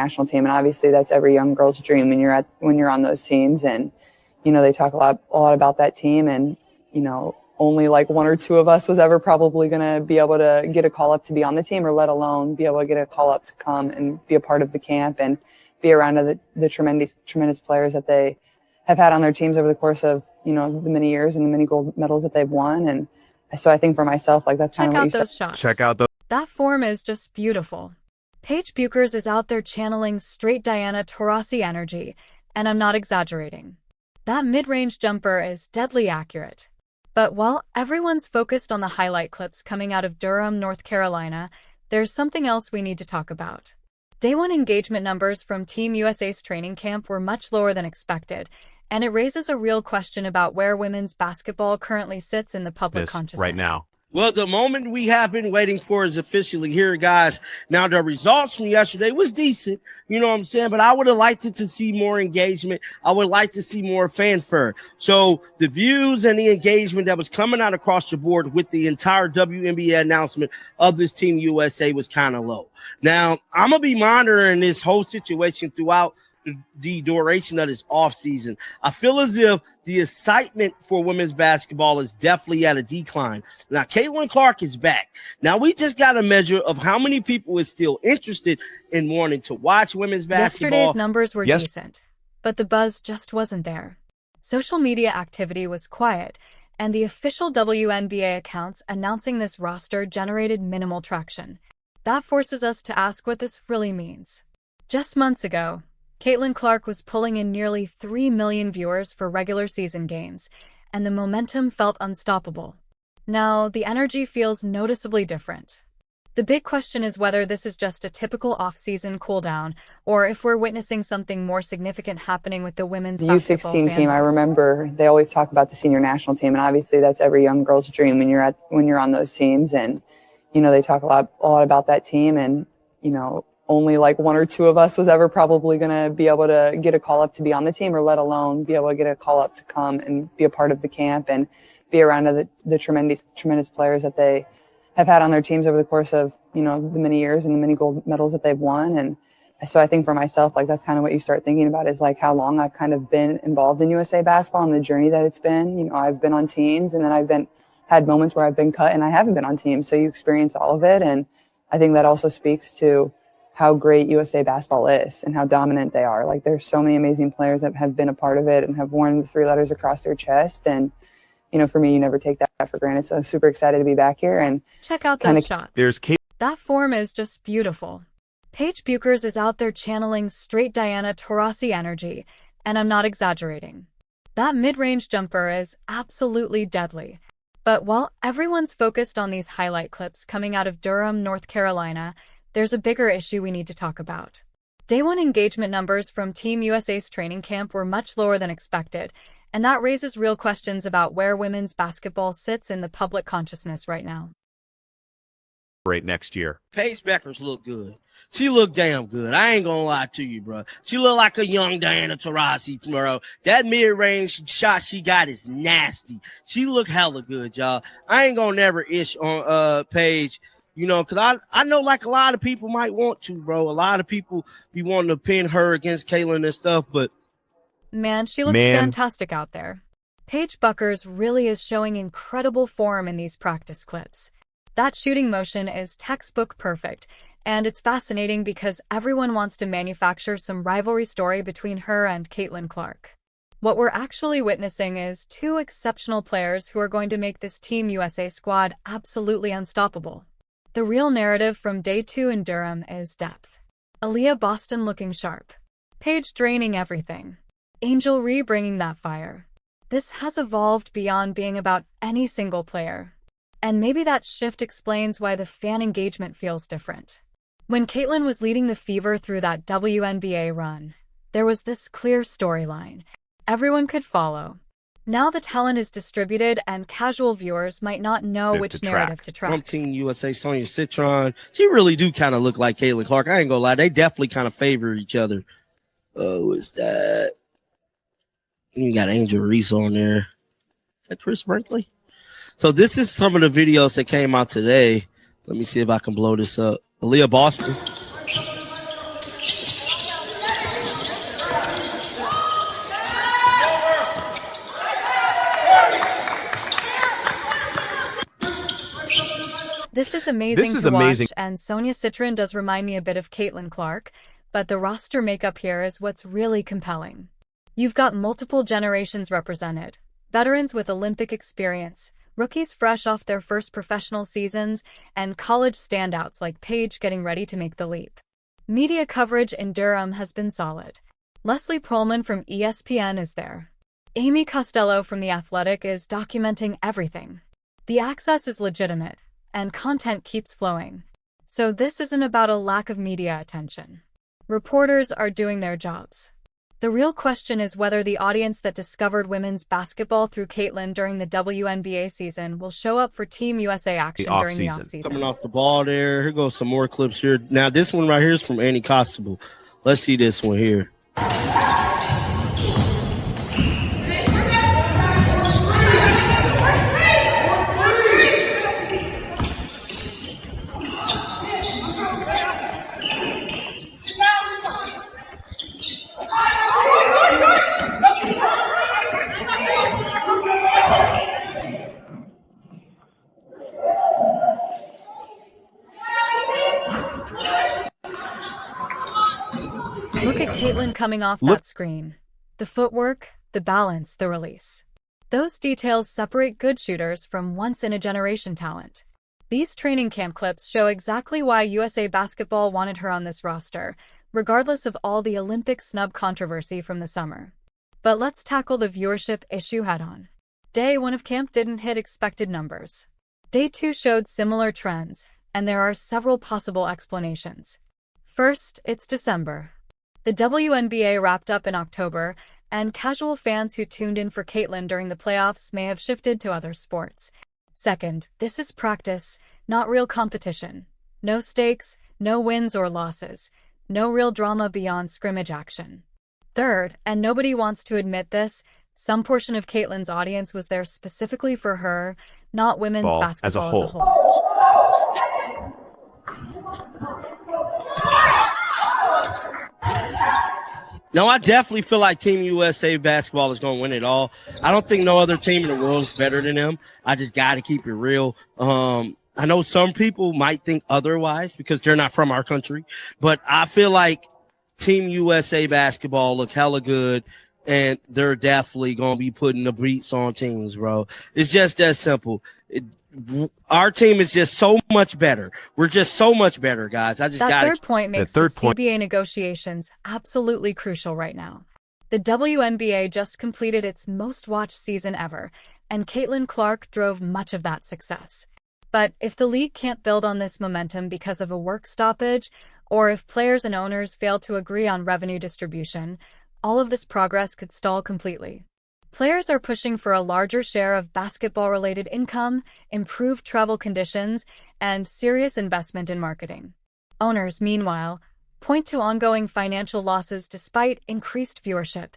national team, and obviously that's every young girl's dream when you're on those teams. And they talk a lot about that team, and only like one or two of us was ever probably going to be able to get a call up to be on the team, or let alone be able to get a call up to come and be a part of the camp and be around the tremendous players that they have had on their teams over the course of the many years and the many gold medals that they've won. And so I think for myself, like, that's kind of what you those shots. Check out those. That form is just beautiful. Paige Bueckers is out there channeling straight Diana Taurasi energy, and I'm not exaggerating. That mid-range jumper is deadly accurate. But while everyone's focused on the highlight clips coming out of Durham, North Carolina, there's something else we need to talk about. Day one engagement numbers from Team USA's training camp were much lower than expected, and it raises a real question about where women's basketball currently sits in the public consciousness. Right now. Well, the moment we have been waiting for is officially here, guys. Now, the results from yesterday was decent, you know what I'm saying? But I would have liked it to see more engagement. I would like to see more fanfare. So the views and the engagement that was coming out across the board with the entire WNBA announcement of this Team USA was kind of low. Now, I'm going to be monitoring this whole situation throughout the duration of this offseason. I feel as if the excitement for women's basketball is definitely at a decline. Now, Caitlin Clark is back. Now, we just got a measure of how many people is still interested in wanting to watch women's basketball. Yesterday's numbers were decent, but the buzz just wasn't there. Social media activity was quiet, and the official WNBA accounts announcing this roster generated minimal traction. That forces us to ask what this really means. Just months ago, Caitlin Clark was pulling in nearly 3 million viewers for regular season games, and the momentum felt unstoppable. Now, the energy feels noticeably different. The big question is whether this is just a typical off-season cooldown, or if we're witnessing something more significant happening with the women's basketball U16 team. I remember they always talk about the senior national team, and obviously that's every young girl's dream when you're on those teams. And they talk a lot about that team, and only like one or two of us was ever probably going to be able to get a call up to be on the team, or let alone be able to get a call up to come and be a part of the camp and be around the tremendous players that they have had on their teams over the course of, the many years and the many gold medals that they've won. And so I think for myself, like, that's kind of what you start thinking about, is like how long I've kind of been involved in USA basketball and the journey that it's been. I've been on teams, and then had moments where I've been cut and I haven't been on teams. So you experience all of it. And I think that also speaks to how great USA basketball is and how dominant they are. Like, there's so many amazing players that have been a part of it and have worn the 3 letters across their chest. And, for me, you never take that for granted. So I'm super excited to be back here. And check out those shots. There's That form is just beautiful. Paige Bueckers is out there channeling straight Diana Taurasi energy, and I'm not exaggerating. That mid-range jumper is absolutely deadly. But while everyone's focused on these highlight clips coming out of Durham, North Carolina, there's a bigger issue we need to talk about. Day one engagement numbers from Team USA's training camp were much lower than expected, and that raises real questions about where women's basketball sits in the public consciousness right now. Right next year. Paige Bueckers look good. She looked damn good. I ain't gonna lie to you, bro. She looked like a young Diana Taurasi, bro. That mid-range shot she got is nasty. She looked hella good, y'all. I ain't gonna never ish on Paige. Because I know, like, a lot of people might want to, bro. A lot of people be wanting to pin her against Caitlin and stuff, but man, she looks fantastic out there. Paige Bueckers really is showing incredible form in these practice clips. That shooting motion is textbook perfect, and it's fascinating because everyone wants to manufacture some rivalry story between her and Caitlin Clark. What we're actually witnessing is 2 exceptional players who are going to make this Team USA squad absolutely unstoppable. The real narrative from day 2 in Durham is depth. Aaliyah Boston looking sharp. Paige draining everything. Angel Ree bringing that fire. This has evolved beyond being about any single player. And maybe that shift explains why the fan engagement feels different. When Caitlin was leading the Fever through that WNBA run, there was this clear storyline everyone could follow. Now the talent is distributed, and casual viewers might not know which narrative to track. From Team USA, Sonia Citron, she really do kind of look like Caitlin Clark. I ain't gonna lie, they definitely kind of favor each other. Who is that? You got Angel Reese on there. Is that Chris Brinkley? So this is some of the videos that came out today. Let me see if I can blow this up. Aaliyah Boston. is amazing to watch, and Sonia Citrin does remind me a bit of Caitlin Clark, but the roster makeup here is what's really compelling. You've got multiple generations represented, veterans with Olympic experience, rookies fresh off their first professional seasons, and college standouts like Paige getting ready to make the leap. Media coverage in Durham has been solid. Leslie Perlman from ESPN is there. Amy Costello from The Athletic is documenting everything. The access is legitimate, and content keeps flowing. So this isn't about a lack of media attention. Reporters are doing their jobs. The real question is whether the audience that discovered women's basketball through Caitlin during the WNBA season will show up for Team USA action during the offseason. Coming off the ball there. Here goes some more clips here. Now, this one right here is from Annie Costable. Let's see this one here. Look at Caitlin coming off that screen. The footwork, the balance, the release. Those details separate good shooters from once-in-a-generation talent. These training camp clips show exactly why USA Basketball wanted her on this roster, regardless of all the Olympic snub controversy from the summer. But let's tackle the viewership issue head-on. Day 1 of camp didn't hit expected numbers. Day 2 showed similar trends, and there are several possible explanations. First, it's December. The WNBA wrapped up in October, and casual fans who tuned in for Caitlin during the playoffs may have shifted to other sports. Second, this is practice, not real competition. No stakes, no wins or losses, no real drama beyond scrimmage action. Third, and nobody wants to admit this, some portion of Caitlin's audience was there specifically for her, not women's basketball as a whole. No, I definitely feel like Team USA basketball is going to win it all. I don't think no other team in the world is better than them. I just got to keep it real. I know some people might think otherwise because they're not from our country, but I feel like Team USA basketball look hella good, and they're definitely going to be putting the beats on teams, bro. It's just that simple. Our team is just so much better. We're just so much better, guys. I just got that third point makes the CBA negotiations absolutely crucial right now. The WNBA just completed its most-watched season ever, and Caitlin Clark drove much of that success. But if the league can't build on this momentum because of a work stoppage, or if players and owners fail to agree on revenue distribution, all of this progress could stall completely. Players are pushing for a larger share of basketball-related income, improved travel conditions, and serious investment in marketing. Owners, meanwhile, point to ongoing financial losses despite increased viewership,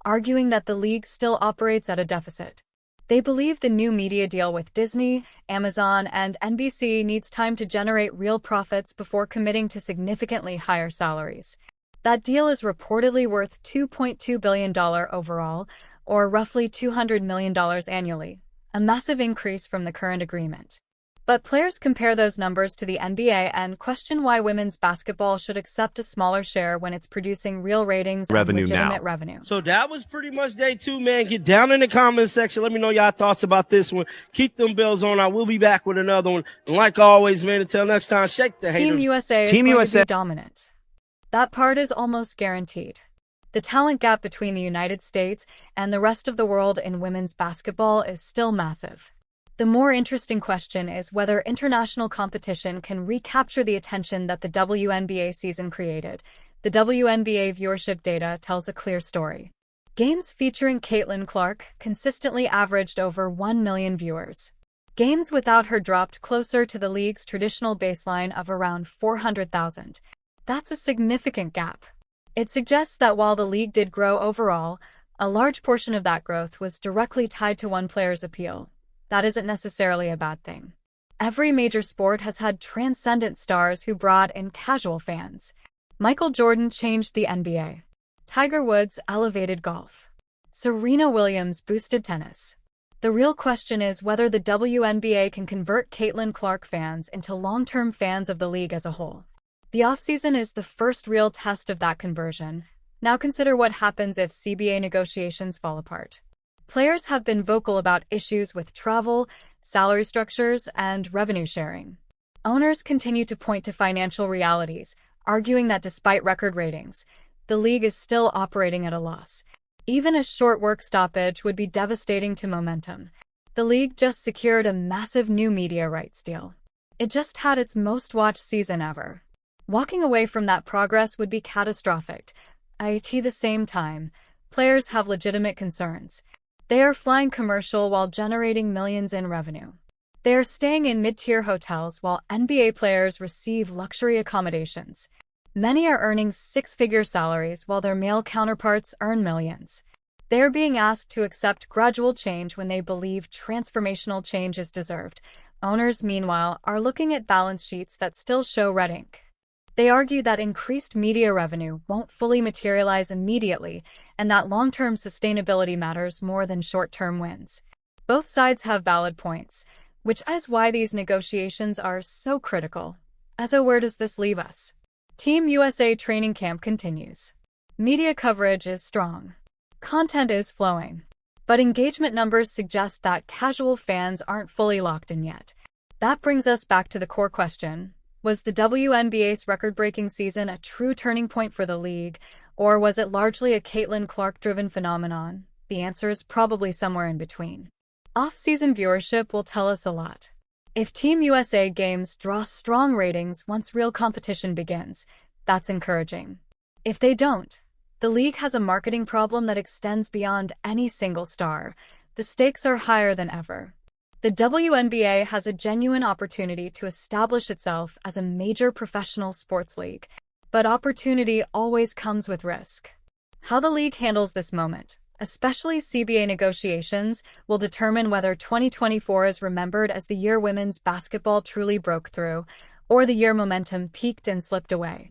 arguing that the league still operates at a deficit. They believe the new media deal with Disney, Amazon, and NBC needs time to generate real profits before committing to significantly higher salaries. That deal is reportedly worth $2.2 billion overall, or roughly $200 million annually, a massive increase from the current agreement. But players compare those numbers to the NBA and question why women's basketball should accept a smaller share when it's producing real ratings and legitimate revenue. So that was pretty much day 2, man. Get down in the comment section. Let me know y'all thoughts about this one. Keep them bells on. I will be back with another one. And like always, man, until next time, shake the haters. Team USA is going to be dominant. That part is almost guaranteed. The talent gap between the United States and the rest of the world in women's basketball is still massive. The more interesting question is whether international competition can recapture the attention that the WNBA season created. The WNBA viewership data tells a clear story. Games featuring Caitlin Clark consistently averaged over 1 million viewers. Games without her dropped closer to the league's traditional baseline of around 400,000. That's a significant gap. It suggests that while the league did grow overall, a large portion of that growth was directly tied to one player's appeal. That isn't necessarily a bad thing. Every major sport has had transcendent stars who brought in casual fans. Michael Jordan changed the NBA. Tiger Woods elevated golf. Serena Williams boosted tennis. The real question is whether the WNBA can convert Caitlin Clark fans into long-term fans of the league as a whole. The offseason is the first real test of that conversion. Now consider what happens if CBA negotiations fall apart. Players have been vocal about issues with travel, salary structures, and revenue sharing. Owners continue to point to financial realities, arguing that despite record ratings, the league is still operating at a loss. Even a short work stoppage would be devastating to momentum. The league just secured a massive new media rights deal. It just had its most-watched season ever. Walking away from that progress would be catastrophic. At the same time, players have legitimate concerns. They are flying commercial while generating millions in revenue. They are staying in mid-tier hotels while NBA players receive luxury accommodations. Many are earning six-figure salaries while their male counterparts earn millions. They are being asked to accept gradual change when they believe transformational change is deserved. Owners, meanwhile, are looking at balance sheets that still show red ink. They argue that increased media revenue won't fully materialize immediately and that long-term sustainability matters more than short-term wins. Both sides have valid points, which is why these negotiations are so critical. So where does this leave us? Team USA training camp continues. Media coverage is strong. Content is flowing. But engagement numbers suggest that casual fans aren't fully locked in yet. That brings us back to the core question. Was the WNBA's record-breaking season a true turning point for the league, or was it largely a Caitlin Clark-driven phenomenon? The answer is probably somewhere in between. Off-season viewership will tell us a lot. If Team USA games draw strong ratings once real competition begins, that's encouraging. If they don't, the league has a marketing problem that extends beyond any single star. The stakes are higher than ever. The WNBA has a genuine opportunity to establish itself as a major professional sports league, but opportunity always comes with risk. How the league handles this moment, especially CBA negotiations, will determine whether 2024 is remembered as the year women's basketball truly broke through, or the year momentum peaked and slipped away.